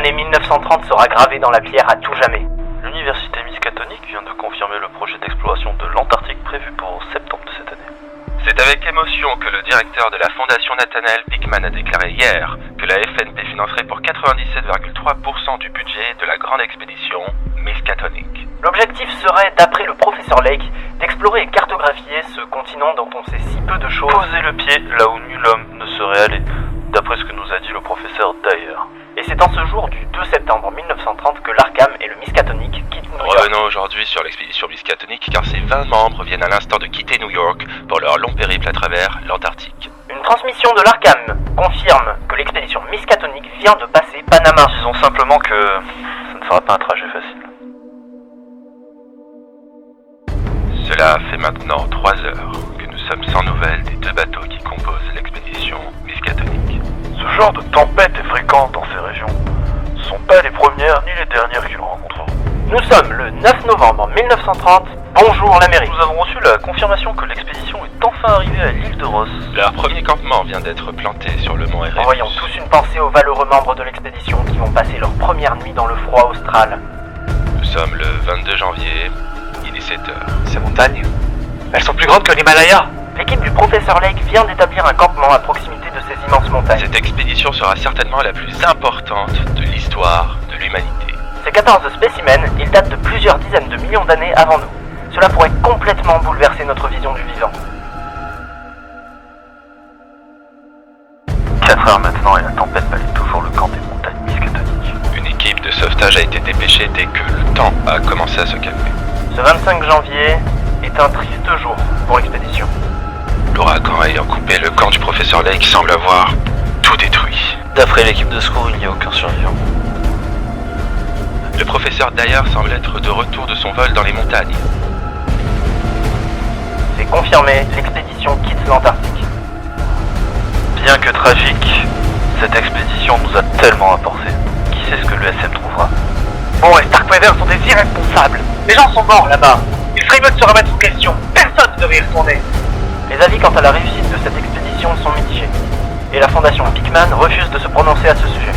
L'année 1930 sera gravée dans la pierre à tout jamais. L'université Miskatonic vient de confirmer le projet d'exploration de l'Antarctique prévu pour septembre de cette année. C'est avec émotion que le directeur de la fondation Nathanael Pickman a déclaré hier que la FNP financerait pour 97,3% du budget de la grande expédition Miskatonic. L'objectif serait, d'après le professeur Lake, d'explorer et cartographier ce continent dont on sait si peu de choses. Poser le pied là où nul homme ne serait allé, d'après ce que nous a dit le professeur Dyer. Et c'est en ce jour du 2 septembre 1930 que l'Arkham et le Miskatonic quittent New York. Revenons aujourd'hui sur l'expédition Miskatonic car ses 20 membres viennent à l'instant de quitter New York pour leur long périple à travers l'Antarctique. Une transmission de l'Arkham confirme que l'expédition Miskatonic vient de passer Panama. Disons simplement que ça ne sera pas un trajet facile. Cela fait maintenant 3 heures que nous sommes sans nouvelles des 2 bateaux qui composent l'expédition Miskatonic. Ce genre de tempête est fréquente dans ces régions. Ce ne sont pas les premières ni les dernières qui le rencontreront. Nous sommes le 9 novembre 1930. Bonjour l'Amérique. Nous avons reçu la confirmation que l'expédition est enfin arrivée à l'île de Ross. Leur premier campement vient d'être planté sur le mont Erebus. Envoyons tous une pensée aux valeureux membres de l'expédition qui vont passer leur première nuit dans le froid austral. Nous sommes le 22 janvier, il est 7 heures. Ces montagnes, elles sont plus grandes que l'Himalaya. L'équipe du professeur Lake vient d'établir un campement à proximité de ces immenses montagnes. Cette expédition sera certainement la plus importante de l'histoire de l'humanité. Ces 14 spécimens, ils datent de plusieurs dizaines de millions d'années avant nous. Cela pourrait complètement bouleverser notre vision du vivant. 4 heures maintenant et la tempête balaye toujours le camp des montagnes Miskatonic. Une équipe de sauvetage a été dépêchée dès que le temps a commencé à se calmer. Ce 25 janvier est un triste jour pour l'expédition. L'ouragan ayant coupé le camp du professeur Lake semble avoir tout détruit. D'après l'équipe de secours, il n'y a aucun survivant. Le professeur Dyer semble être de retour de son vol dans les montagnes. C'est confirmé, l'expédition quitte l'Antarctique. Bien que tragique, cette expédition nous a tellement apporté. Qui sait ce que l'ESM trouvera? Bon, les Starkweather sont des irresponsables. Les gens sont morts là-bas. Il ferait mieux de se remettre en question. Personne ne devrait y retourner. Les avis quant à la réussite de cette expédition sont mitigés. Et la fondation Pickman refuse de se prononcer à ce sujet.